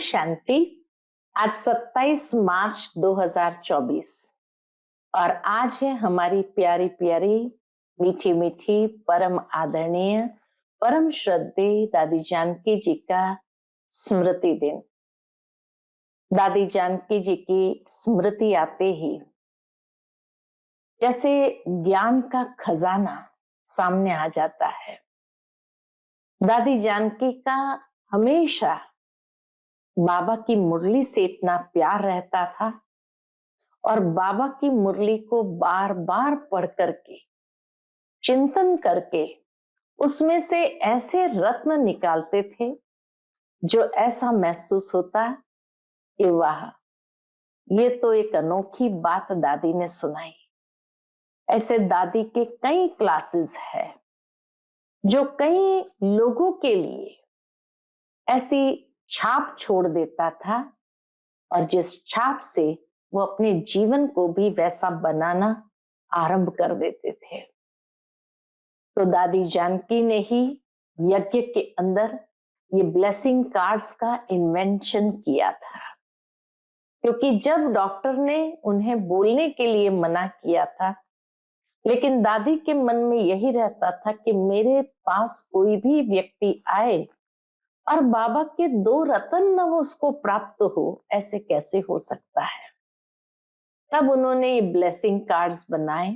शांति। आज 27 मार्च 2024 और आज है हमारी प्यारी प्यारी मीठी मीठी परम आदरणीय परम श्रद्धेय दादी जानकी जी का स्मृति दिन। दादी जानकी जी की स्मृति आते ही जैसे ज्ञान का खजाना सामने आ जाता है। दादी जानकी का हमेशा बाबा की मुरली से इतना प्यार रहता था और बाबा की मुरली को बार बार पढ़ करके चिंतन करके उसमें से ऐसे रत्न निकालते थे जो ऐसा महसूस होता कि वाह, ये तो एक अनोखी बात दादी ने सुनाई। ऐसे दादी के कई क्लासेस है जो कई लोगों के लिए ऐसी छाप छोड़ देता था और जिस छाप से वो अपने जीवन को भी वैसा बनाना आरंभ कर देते थे। तो दादी जानकी ने ही यज्ञ के अंदर ये ब्लेसिंग कार्ड्स का इन्वेंशन किया था, क्योंकि जब डॉक्टर ने उन्हें बोलने के लिए मना किया था, लेकिन दादी के मन में यही रहता था कि मेरे पास कोई भी व्यक्ति आए और बाबा के दो रतन न वो उसको प्राप्त हो, ऐसे कैसे हो सकता है। तब उन्होंने ये ब्लेसिंग कार्ड्स बनाए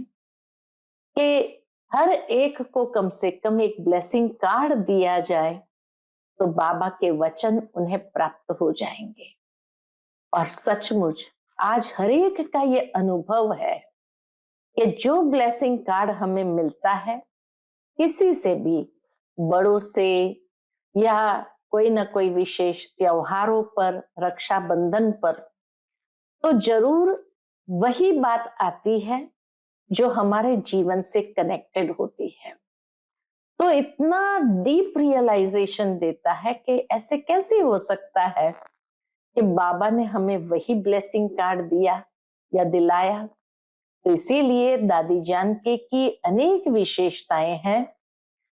कि हर एक को कम से कम एक ब्लेसिंग कार्ड दिया जाए तो बाबा के वचन उन्हें प्राप्त हो जाएंगे। और सचमुच आज हर एक का ये अनुभव है कि जो ब्लेसिंग कार्ड हमें मिलता है किसी से भी, बड़ों से या कोई ना कोई विशेष त्योहारों पर, रक्षाबंधन पर, तो जरूर वही बात आती है जो हमारे जीवन से कनेक्टेड होती है। तो इतना डीप रियलाइजेशन देता है कि ऐसे कैसे हो सकता है कि बाबा ने हमें वही ब्लेसिंग कार्ड दिया या दिलाया। तो इसीलिए दादी जानकी की अनेक विशेषताएं हैं,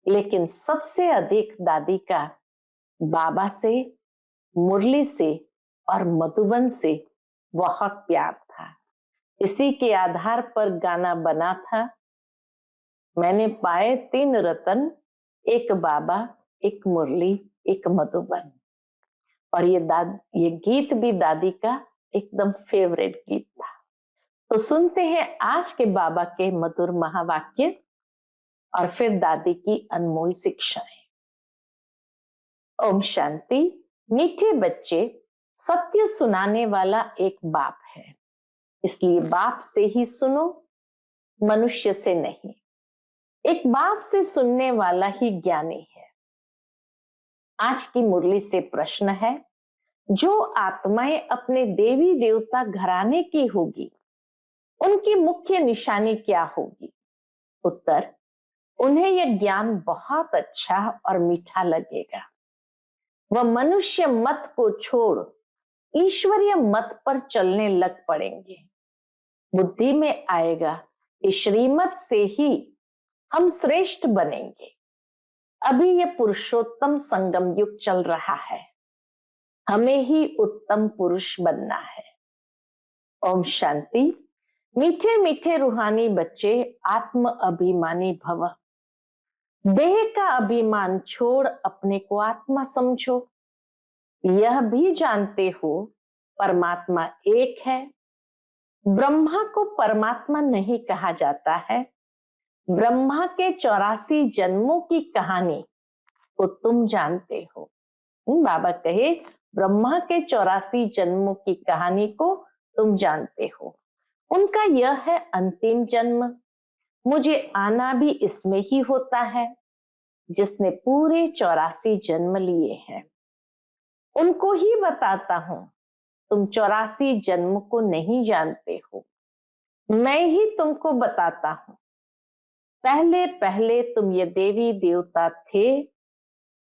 लेकिन सबसे अधिक दादी का बाबा से, मुरली से और मधुबन से बहुत प्यार था। इसी के आधार पर गाना बना था, मैंने पाए 3 रतन, एक बाबा, एक मुरली, एक मधुबन। और ये गीत भी दादी का एकदम फेवरेट गीत था। तो सुनते हैं आज के बाबा के मधुर महावाक्य और फिर दादी की अनमोल शिक्षाएं। ओम शांति। मीठे बच्चे, सत्य सुनाने वाला एक बाप है, इसलिए बाप से ही सुनो, मनुष्य से नहीं। एक बाप से सुनने वाला ही ज्ञानी है। आज की मुरली से प्रश्न है, जो आत्माएं अपने देवी देवता घराने की होगी उनकी मुख्य निशानी क्या होगी? उत्तर, उन्हें यह ज्ञान बहुत अच्छा और मीठा लगेगा। वह मनुष्य मत को छोड़ ईश्वरीय मत पर चलने लग पड़ेंगे। बुद्धि में आएगा कि श्रीमत से ही हम श्रेष्ठ बनेंगे। अभी यह पुरुषोत्तम संगम युग चल रहा है, हमें ही उत्तम पुरुष बनना है। ओम शांति। मीठे मीठे रूहानी बच्चे, आत्म अभिमानी भव। देह का अभिमान छोड़ अपने को आत्मा समझो। यह भी जानते हो परमात्मा एक है। ब्रह्मा को परमात्मा नहीं कहा जाता है। ब्रह्मा के 84 जन्मों की कहानी को तुम जानते हो। बाबा कहे, ब्रह्मा के 84 जन्मों की कहानी को तुम जानते हो। उनका यह है अंतिम जन्म, मुझे आना भी इसमें ही होता है। जिसने पूरे 84 जन्म लिए हैं उनको ही बताता हूं, तुम 84 जन्म को नहीं जानते हो, मैं ही तुमको बताता हूं। पहले पहले तुम ये देवी देवता थे,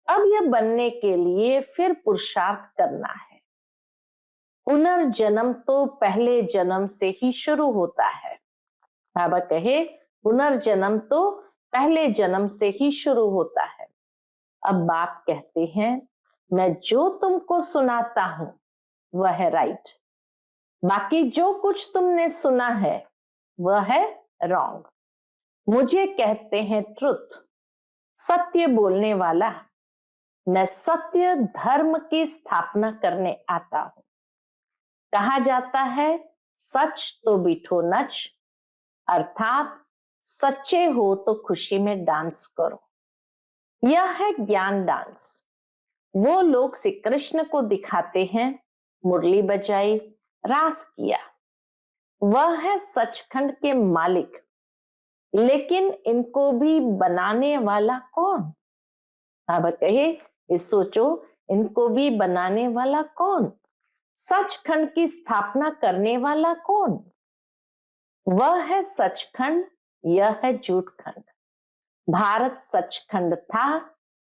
अब यह बनने के लिए फिर पुरुषार्थ करना है। पुनर्जन्म तो पहले जन्म से ही शुरू होता है। बाबा कहे, पुनर्जन्म तो पहले जन्म से ही शुरू होता है। अब बाप कहते हैं, मैं जो तुमको सुनाता हूं वह है राइट, बाकी जो कुछ तुमने सुना है वह है रॉन्ग। मुझे कहते हैं ट्रुथ, सत्य बोलने वाला। मैं सत्य धर्म की स्थापना करने आता हूं। कहा जाता है सच तो बिठो नच, अर्थात सच्चे हो तो खुशी में डांस करो। यह है ज्ञान डांस। वो लोग श्री कृष्ण को दिखाते हैं, मुरली बजाई, रास किया। वह है सचखंड के मालिक, लेकिन इनको भी बनाने वाला कौन? अब कहिए, इस सोचो, इनको भी बनाने वाला कौन? सचखंड की स्थापना करने वाला कौन? वह है सचखंड, यह है झूठखंड। भारत सचखंड था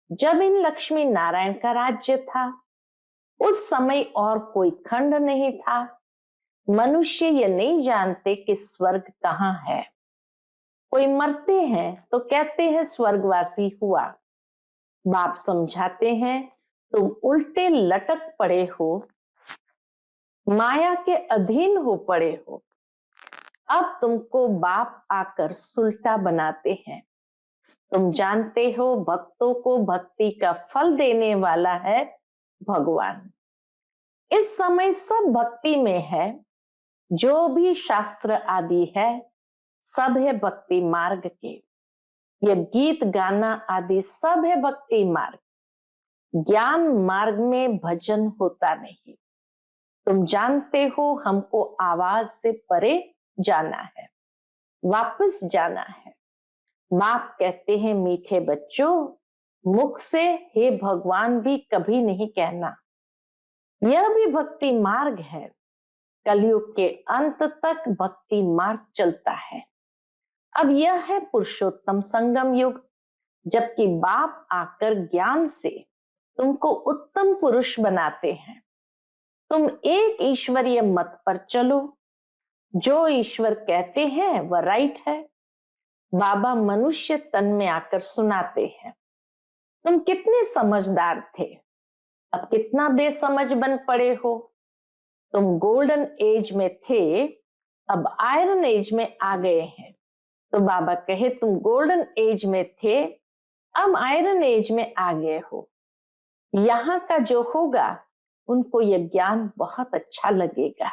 जब इन लक्ष्मी नारायण का राज्य था। उस समय और कोई खंड नहीं था। मनुष्य ये नहीं जानते कि स्वर्ग कहाँ है। कोई मरते हैं तो कहते हैं स्वर्गवासी हुआ। बाप समझाते हैं तुम उल्टे लटक पड़े हो, माया के अधीन हो पड़े हो। अब तुमको बाप आकर सुलटा बनाते हैं। तुम जानते हो भक्तों को भक्ति का फल देने वाला है भगवान। इस समय सब भक्ति में है। जो भी शास्त्र आदि है सब है भक्ति मार्ग के। ये गीत गाना आदि सब है भक्ति मार्ग। ज्ञान मार्ग में भजन होता नहीं। तुम जानते हो हमको आवाज से परे जाना है, वापस जाना है। बाप कहते हैं मीठे बच्चों, मुख से हे भगवान भी कभी नहीं कहना। यह भी भक्ति मार्ग है। कलयुग के अंत तक भक्ति मार्ग चलता है। अब यह है पुरुषोत्तम संगम युग, जबकि बाप आकर ज्ञान से तुमको उत्तम पुरुष बनाते हैं। तुम एक ईश्वरीय मत पर चलो। जो ईश्वर कहते हैं वह राइट है। बाबा मनुष्य तन में आकर सुनाते हैं। तुम कितने समझदार थे, अब कितना बेसमझ बन पड़े हो। तुम गोल्डन एज में थे, अब आयरन एज में आ गए हैं। तो बाबा कहे तुम गोल्डन एज में थे, अब आयरन एज में आ गए हो। यहाँ का जो होगा उनको यह ज्ञान बहुत अच्छा लगेगा।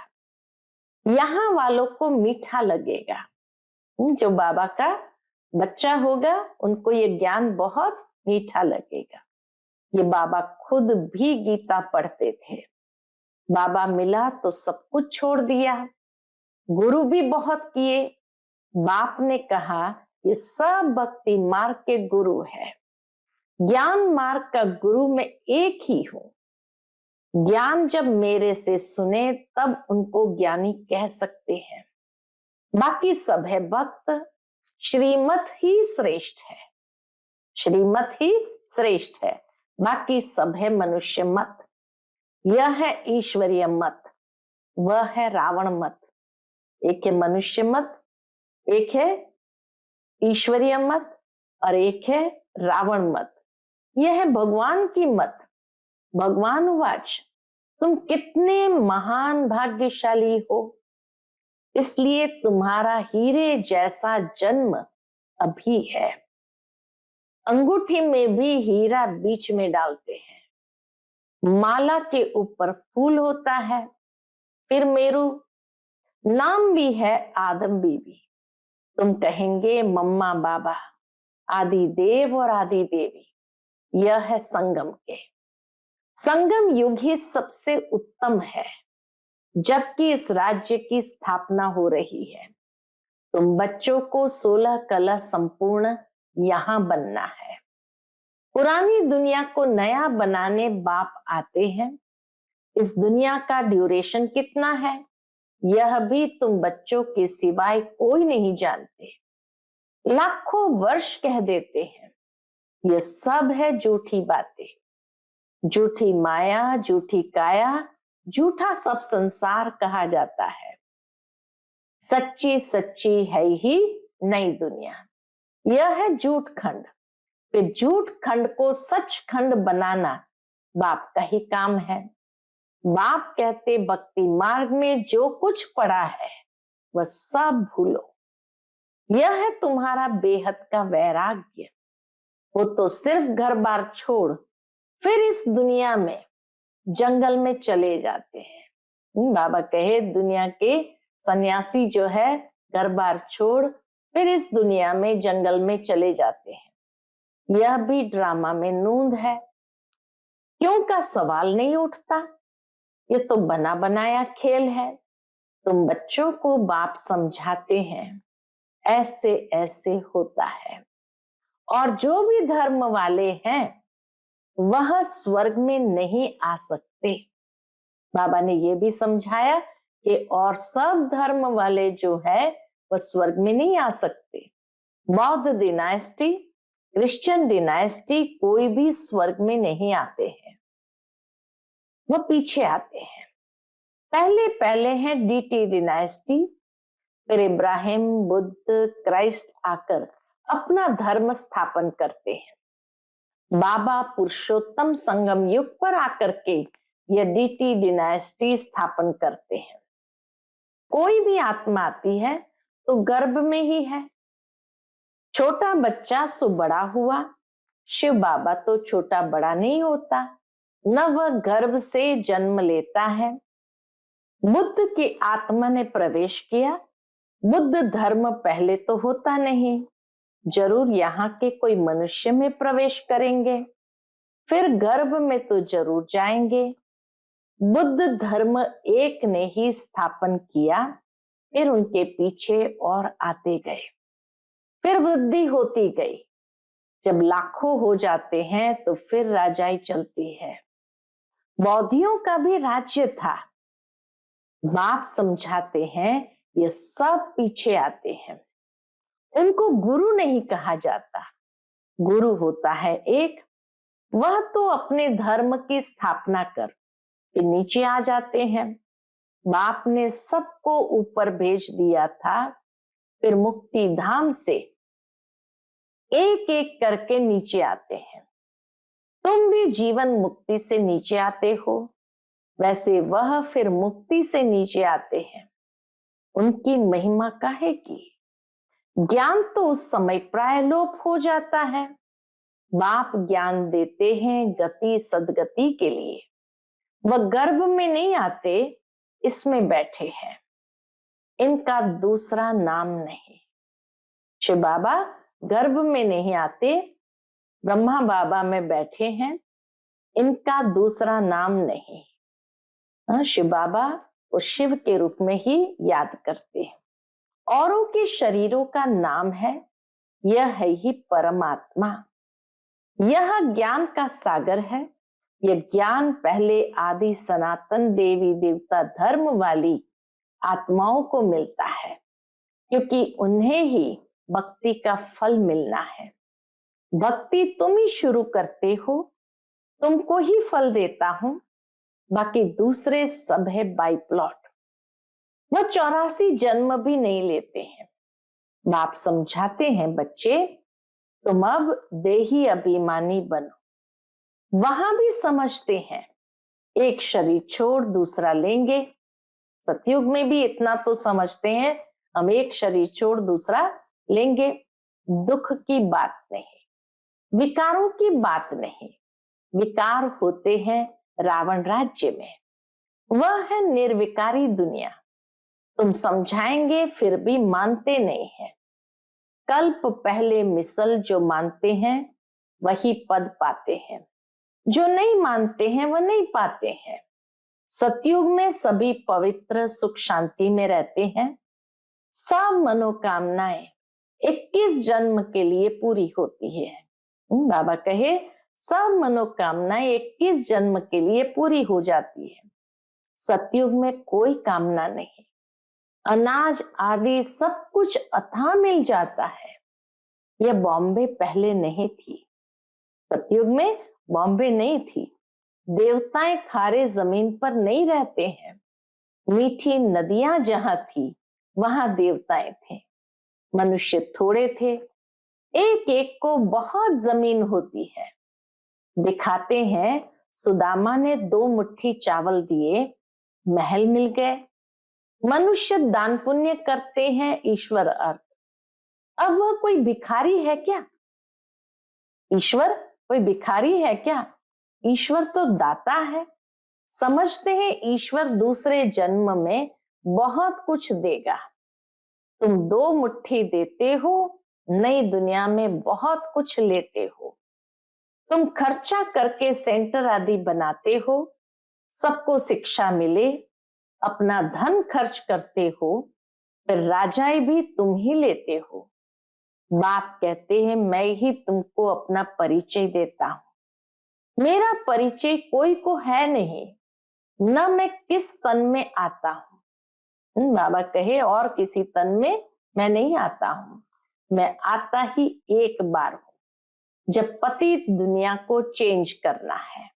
यहाँ वालों को मीठा लगेगा। जो बाबा का बच्चा होगा उनको ये ज्ञान बहुत मीठा लगेगा। ये बाबा खुद भी गीता पढ़ते थे। बाबा मिला तो सब कुछ छोड़ दिया। गुरु भी बहुत किए। बाप ने कहा ये सब भक्ति मार्ग के गुरु है। ज्ञान मार्ग का गुरु मैं एक ही हूं। ज्ञान जब मेरे से सुने तब उनको ज्ञानी कह सकते हैं। बाकी सब है भक्त। श्रीमत ही श्रेष्ठ है। श्रीमत ही श्रेष्ठ है, बाकी सब है मनुष्य मत। यह है ईश्वरीय मत, वह है रावण मत। एक है मनुष्य मत, एक है ईश्वरीय मत और एक है रावण मत। यह है भगवान की मत। भगवान वाच तुम कितने महान भाग्यशाली हो, इसलिए तुम्हारा हीरे जैसा जन्म अभी है। अंगूठी में भी हीरा बीच में डालते हैं। माला के ऊपर फूल होता है। फिर मेरू नाम भी है आदम बीबी। तुम कहेंगे मम्मा बाबा, आदि देव और आदि देवी। यह है संगम के। संगम युग ही सबसे उत्तम है, जबकि इस राज्य की स्थापना हो रही है। तुम बच्चों को 16 कला संपूर्ण यहां बनना है। पुरानी दुनिया को नया बनाने बाप आते हैं। इस दुनिया का ड्यूरेशन कितना है यह भी तुम बच्चों के सिवाय कोई नहीं जानते। लाखों वर्ष कह देते हैं। यह सब है झूठी बातें, झूठी माया, झूठी काया, झूठा सब संसार कहा जाता है। सच्ची सच्ची है ही नई दुनिया। यह है झूठ खंड। फिर झूठ खंड को सच खंड बनाना बाप का ही काम है। बाप कहते भक्ति मार्ग में जो कुछ पड़ा है वह सब भूलो। यह है तुम्हारा बेहद का वैराग्य। वो तो सिर्फ घर बार छोड़ फिर इस दुनिया में जंगल में चले जाते हैं। बाबा कहे दुनिया के सन्यासी जो है घर बार छोड़ फिर इस दुनिया में जंगल में चले जाते हैं। यह भी ड्रामा में नूंद है। क्यों का सवाल नहीं उठता। ये तो बना बनाया खेल है। तुम बच्चों को बाप समझाते हैं ऐसे ऐसे होता है। और जो भी धर्म वाले हैं वह स्वर्ग में नहीं आ सकते। बाबा ने ये भी समझाया कि और सब धर्म वाले जो है वह स्वर्ग में नहीं आ सकते। बौद्ध डिनाइस्टी, क्रिश्चियन डिनाइस्टी कोई भी स्वर्ग में नहीं आते हैं, वह पीछे आते हैं। पहले पहले है डीटी डिनाइस्टी, फिर इब्राहिम, बुद्ध, क्राइस्ट आकर अपना धर्म स्थापन करते हैं। बाबा पुरुषोत्तम संगम युग पर आकर के यह डीटी डिनाइस्टी स्थापन करते हैं। कोई भी आत्मा आती है तो गर्भ में ही है। छोटा बच्चा सो बड़ा हुआ। शिव बाबा तो छोटा बड़ा नहीं होता, न वह गर्भ से जन्म लेता है। बुद्ध की आत्मा ने प्रवेश किया। बुद्ध धर्म पहले तो होता नहीं, जरूर यहाँ के कोई मनुष्य में प्रवेश करेंगे, फिर गर्भ में तो जरूर जाएंगे। बुद्ध धर्म एक ने ही स्थापन किया, फिर उनके पीछे और आते गए, फिर वृद्धि होती गई। जब लाखों हो जाते हैं तो फिर राजाई चलती है। बौद्धियों का भी राज्य था। बाप समझाते हैं ये सब पीछे आते हैं। उनको गुरु नहीं कहा जाता। गुरु होता है एक, वह तो अपने धर्म की स्थापना कर फिर नीचे आ जाते हैं। बाप ने सबको ऊपर भेज दिया था, फिर मुक्ति धाम से एक एक करके नीचे आते हैं। तुम भी जीवन मुक्ति से नीचे आते हो, वैसे वह फिर मुक्ति से नीचे आते हैं। उनकी महिमा काहे की। ज्ञान तो उस समय प्राय लोप हो जाता है। बाप ज्ञान देते हैं गति सदगति के लिए। वह गर्भ में नहीं आते, इसमें बैठे हैं। इनका दूसरा नाम नहीं। शिव बाबा गर्भ में नहीं आते, ब्रह्मा बाबा में बैठे हैं। इनका दूसरा नाम नहीं। शिव बाबा वो शिव के रूप में ही याद करते हैं। औरों के शरीरों का नाम है, यह है ही परमात्मा। यह ज्ञान का सागर है। यह ज्ञान पहले आदि सनातन देवी देवता धर्म वाली आत्माओं को मिलता है, क्योंकि उन्हें ही भक्ति का फल मिलना है। भक्ति तुम ही शुरू करते हो, तुमको ही फल देता हूं, बाकी दूसरे सब है बाई प्लॉट। वह 84 जन्म भी नहीं लेते हैं। बाप समझाते हैं बच्चे तुम अब देही अभिमानी बनो। वहां भी समझते हैं एक शरीर छोड़ दूसरा लेंगे। सतयुग में भी इतना तो समझते हैं, हम एक शरीर छोड़ दूसरा लेंगे। दुख की बात नहीं, विकारों की बात नहीं। विकार होते हैं रावण राज्य में, वह है निर्विकारी दुनिया। तुम समझाएंगे फिर भी मानते नहीं है। कल्प पहले मिसल जो मानते हैं वही पद पाते हैं, जो नहीं मानते हैं वह नहीं पाते हैं। सतयुग में सभी पवित्र सुख शांति में रहते हैं। सब मनोकामनाएं 21 जन्म के लिए पूरी होती है। बाबा कहे सब मनोकामनाएं 21 जन्म के लिए पूरी हो जाती है। सतयुग में कोई कामना नहीं। अनाज आदि सब कुछ अथाह मिल जाता है। यह बॉम्बे पहले नहीं थी। सतयुग में बॉम्बे नहीं थी। देवताएं खारे जमीन पर नहीं रहते हैं। मीठी नदियां जहां थी वहां देवताएं थे। मनुष्य थोड़े थे, एक एक को बहुत जमीन होती है। दिखाते हैं सुदामा ने 2 मुट्ठी चावल दिए, महल मिल गए। मनुष्य दान पुण्य करते हैं, ईश्वर अर्थ। अब वह कोई भिखारी है क्या? ईश्वर कोई भिखारी है क्या? ईश्वर तो दाता है। समझते हैं ईश्वर दूसरे जन्म में बहुत कुछ देगा। तुम 2 मुट्ठी देते हो, नई दुनिया में बहुत कुछ लेते हो। तुम खर्चा करके सेंटर आदि बनाते हो, सबको शिक्षा मिले, अपना धन खर्च करते हो, फिर राजाई भी तुम ही लेते हो। बाप कहते हैं मैं ही तुमको अपना परिचय देता हूं। मेरा परिचय कोई को है नहीं, न मैं किस तन में आता हूं। बाबा कहे और किसी तन में मैं नहीं आता हूं, मैं आता ही एक बार हूं, जब पतित दुनिया को चेंज करना है।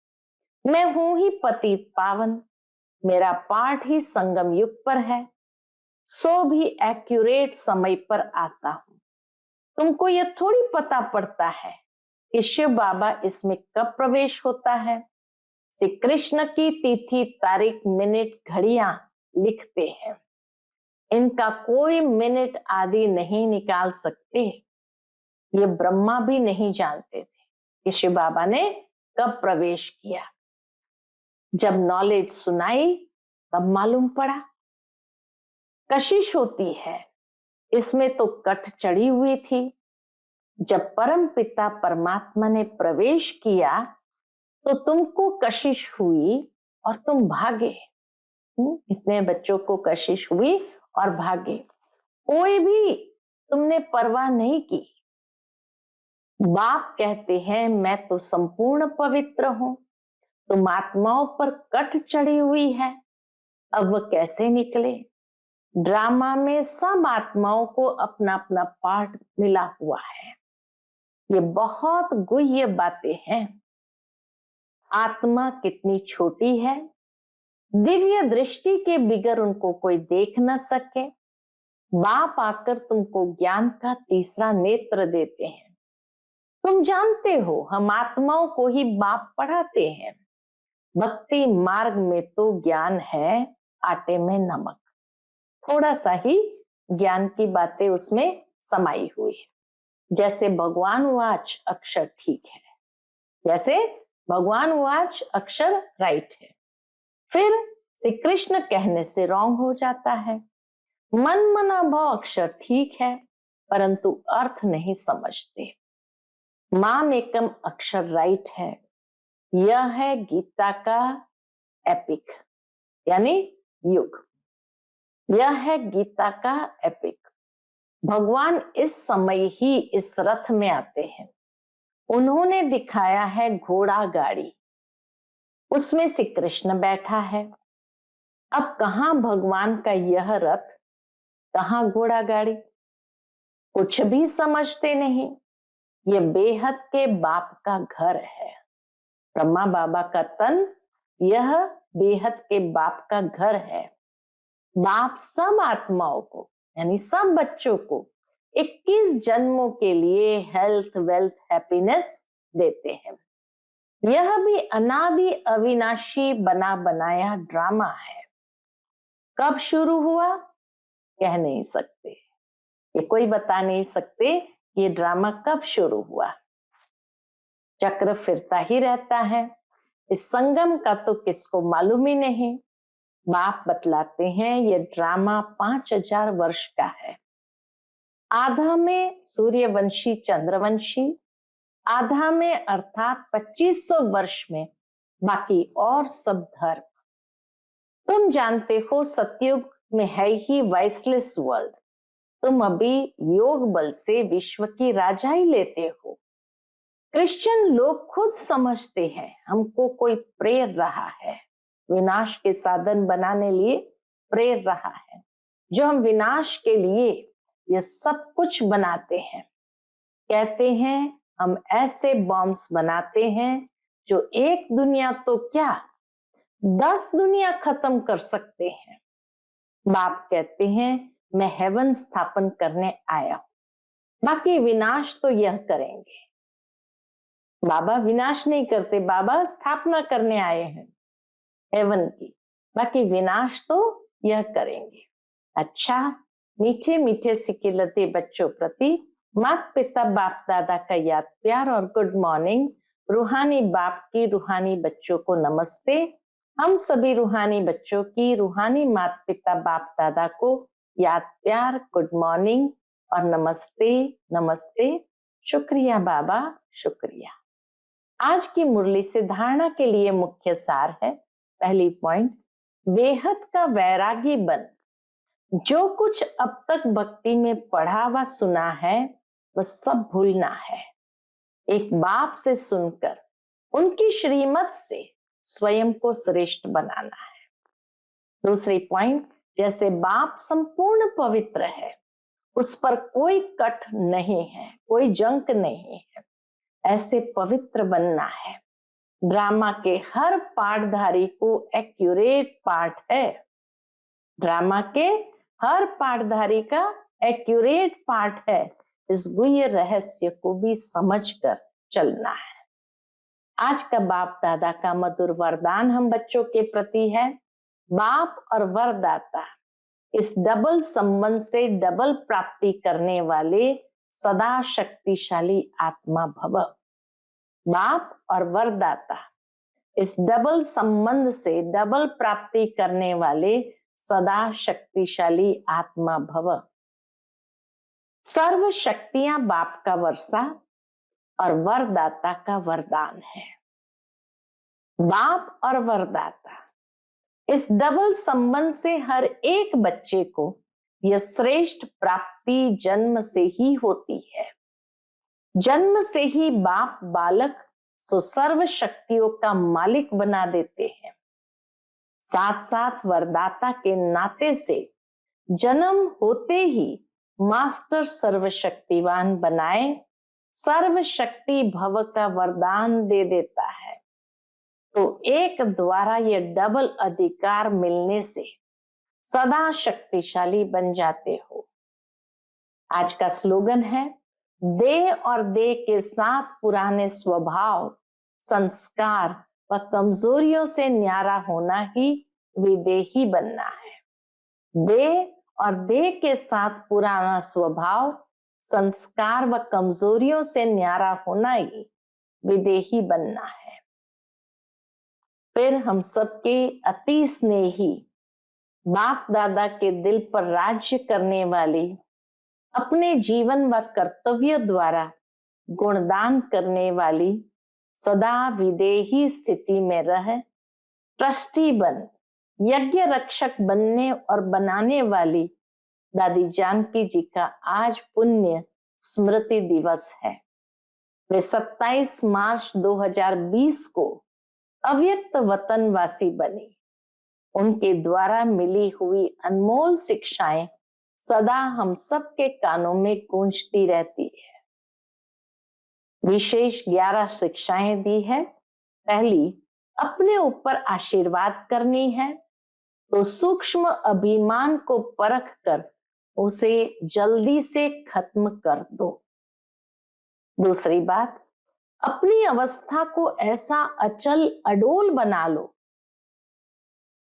मैं हूं ही पतित पावन, मेरा पाठ ही संगम युग पर है, सो भी एक्यूरेट समय पर आता हूं। तुमको यह थोड़ी पता पड़ता है कि शिव बाबा इसमें कब प्रवेश होता है। श्री कृष्ण की तिथि, तारीख, मिनट, घड़ियां लिखते हैं, इनका कोई मिनट आदि नहीं निकाल सकते। ये ब्रह्मा भी नहीं जानते थे कि शिव बाबा ने कब प्रवेश किया। जब नॉलेज सुनाई तब मालूम पड़ा। कशिश होती है, इसमें तो कट चढ़ी हुई थी। जब परम पिता परमात्मा ने प्रवेश किया तो तुमको कशिश हुई और तुम भागे। इतने बच्चों को कशिश हुई और भागे, कोई भी तुमने परवाह नहीं की। बाप कहते हैं मैं तो संपूर्ण पवित्र हूं, तुम आत्माओं पर कट चढ़ी हुई है, अब वह कैसे निकले। ड्रामा में सब आत्माओं को अपना अपना पार्ट मिला हुआ है। ये बहुत गुह्य बातें हैं। आत्मा कितनी छोटी है, दिव्य दृष्टि के बिगर उनको कोई देख न सके। बाप आकर तुमको ज्ञान का तीसरा नेत्र देते हैं। तुम जानते हो हम आत्माओं को ही बाप पढ़ाते हैं। भक्ति मार्ग में तो ज्ञान है आटे में नमक, थोड़ा सा ही ज्ञान की बातें उसमें समाई हुई है। जैसे भगवान वाच अक्षर ठीक है, जैसे भगवान वाच अक्षर राइट है, फिर श्री कृष्ण कहने से रॉन्ग हो जाता है। मन मना भाव अक्षर ठीक है, परंतु अर्थ नहीं समझते। माम एकम अक्षर राइट है। यह है गीता का एपिक यानी युग, यह है गीता का एपिक। भगवान इस समय ही इस रथ में आते हैं। उन्होंने दिखाया है घोड़ा गाड़ी, उसमें श्री कृष्ण बैठा है। अब कहां भगवान का यह रथ, कहां घोड़ा गाड़ी, कुछ भी समझते नहीं। ये बेहद के बाप का घर है। ब्रह्मा बाबा का तन यह बेहद के बाप का घर है। बाप सब आत्माओं को यानी सब बच्चों को 21 जन्मों के लिए हेल्थ, वेल्थ, हैप्पीनेस देते हैं। यह भी अनादि अविनाशी बना बनाया ड्रामा है। कब शुरू हुआ कह नहीं सकते, ये कोई बता नहीं सकते ये ड्रामा कब शुरू हुआ। चक्र फिरता ही रहता है। इस संगम का तो किसको मालूम ही नहीं। बाप बतलाते हैं ये ड्रामा 5000 वर्ष का है। आधा में सूर्यवंशी चंद्रवंशी, आधा में अर्थात 2500 वर्ष में बाकी और सब धर्म। तुम जानते हो सतयुग में है ही वाइसलेस वर्ल्ड। तुम अभी योग बल से विश्व की राजाई लेते हो। क्रिश्चियन लोग खुद समझते हैं हमको कोई प्रेर रहा है, विनाश के साधन बनाने लिए प्रेर रहा है, जो हम विनाश के लिए ये सब कुछ बनाते हैं। कहते हैं हम ऐसे बॉम्ब्स बनाते हैं जो एक दुनिया तो क्या 10 दुनिया खत्म कर सकते हैं। बाप कहते हैं मैं हेवन स्थापन करने आया हूं, बाकी विनाश तो यह करेंगे। बाबा विनाश नहीं करते, बाबा स्थापना करने आए हैं हेवन की, बाकी विनाश तो यह करेंगे। अच्छा, मीठे मीठे सिकिलते बच्चों प्रति माता पिता बाप दादा का याद प्यार और गुड मॉर्निंग। रूहानी बाप की रूहानी बच्चों को नमस्ते। हम सभी रूहानी बच्चों की रूहानी माता पिता बाप दादा को याद प्यार, गुड मॉर्निंग और नमस्ते नमस्ते। शुक्रिया बाबा, शुक्रिया। आज की मुरली से धारणा के लिए मुख्य सार है, पहली पॉइंट, बेहद का वैरागी बन। जो कुछ अब तक भक्ति में पढ़ा व सुना है वह सब भूलना है। एक बाप से सुनकर उनकी श्रीमत से स्वयं को श्रेष्ठ बनाना है। दूसरी पॉइंट, जैसे बाप संपूर्ण पवित्र है, उस पर कोई कट नहीं है, कोई जंक नहीं है, ऐसे पवित्र बनना है। ड्रामा के हर पाठधारी को एक्यूरेट पाठ है, ड्रामा के हर पाठधारी का एक्यूरेट पाठ है। इस गुह्य रहस्य को भी समझकर चलना है। आज का बाप दादा का मधुर वरदान हम बच्चों के प्रति है, बाप और वरदाता इस डबल संबंध से डबल प्राप्ति करने वाले सदा शक्तिशाली आत्मा भव। बाप और वरदाता इस डबल संबंध से डबल प्राप्ति करने वाले सदा शक्तिशाली आत्मा भव। सर्व शक्तियां बाप का वर्षा और वरदाता का वरदान है। बाप और वरदाता इस डबल संबंध से हर एक बच्चे को यह श्रेष्ठ प्राप्ति जन्म से ही होती है। जन्म से ही बाप बालक सो सर्व शक्तियों का मालिक बना देते हैं। साथ साथ वरदाता के नाते से जन्म होते ही मास्टर सर्वशक्तिवान बनाए सर्व शक्ति भव का वरदान दे देता है। तो एक द्वारा यह डबल अधिकार मिलने से सदा शक्तिशाली बन जाते हो। आज का स्लोगन है, देह और देह के साथ पुराने स्वभाव, संस्कार व कमजोरियों से न्यारा होना ही विदेही बनना है। देह और देह के साथ पुराना स्वभाव, संस्कार व कमजोरियों से न्यारा होना ही विदेही बनना है। फिर हम सबके अति स्नेही बाप दादा के दिल पर राज्य करने वाली, अपने जीवन व कर्तव्य द्वारा गुणदान करने वाली, सदा विदेही स्थिति में रह ट्रस्टी बन यज्ञ रक्षक बनने और बनाने वाली दादी जानकी जी का आज पुण्य स्मृति दिवस है। वे 27 मार्च 2020 को अव्यक्त वतनवासी बनी। उनके द्वारा मिली हुई अनमोल शिक्षाएं सदा हम सबके कानों में गूंजती रहती है। विशेष 11 शिक्षाएं दी है। पहली, अपने ऊपर आशीर्वाद करनी है तो सूक्ष्म अभिमान को परख कर उसे जल्दी से खत्म कर दो। दूसरी बात, अपनी अवस्था को ऐसा अचल अडोल बना लो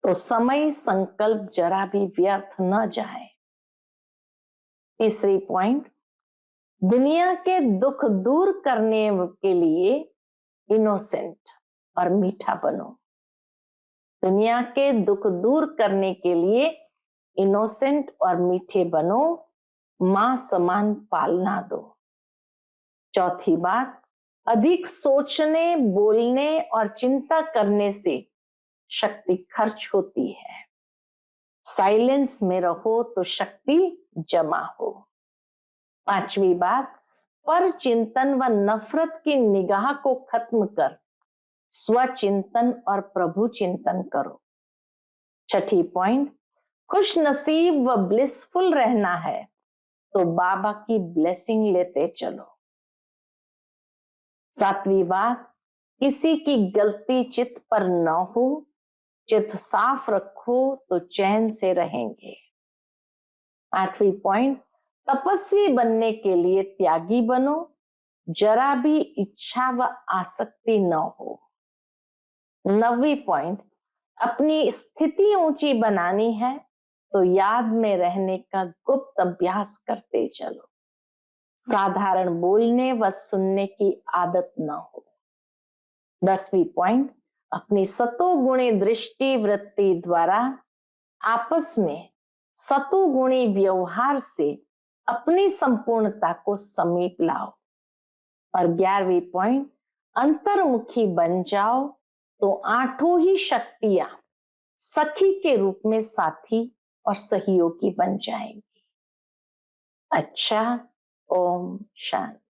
तो समय संकल्प जरा भी व्यर्थ न जाए। तीसरी पॉइंट, दुनिया के दुख दूर करने के लिए इनोसेंट और मीठा बनो। दुनिया के दुख दूर करने के लिए इनोसेंट और मीठे बनो, मां समान पालना दो। चौथी बात, अधिक सोचने, बोलने और चिंता करने से शक्ति खर्च होती है। साइलेंस में रहो तो शक्ति जमा हो। पांचवी बात, पर चिंतन व नफरत की निगाह को खत्म कर स्वचिंतन और प्रभु चिंतन करो। छठी पॉइंट, खुश नसीब व ब्लिसफुल रहना है तो बाबा की ब्लेसिंग लेते चलो। सातवीं बात, किसी की गलती चित्त पर न हो, चित्त साफ रखो तो चैन से रहेंगे। आठवीं पॉइंट, तपस्वी बनने के लिए त्यागी बनो जरा भी इच्छा व आसक्ति न हो। 9वीं पॉइंट, अपनी स्थिति ऊंची बनानी है तो याद में रहने का गुप्त अभ्यास करते चलो। साधारण बोलने व सुनने की आदत न हो। 10वीं पॉइंट, अपनी सतोगुणी दृष्टि वृत्ति द्वारा आपस में सतोगुणी व्यवहार से अपनी संपूर्णता को समीप लाओ। और 11वीं पॉइंट, अंतर्मुखी बन जाओ तो आठों ही शक्तियां सखी के रूप में साथी और सहयोगी बन जाएंगी। अच्छा, ओम शांति।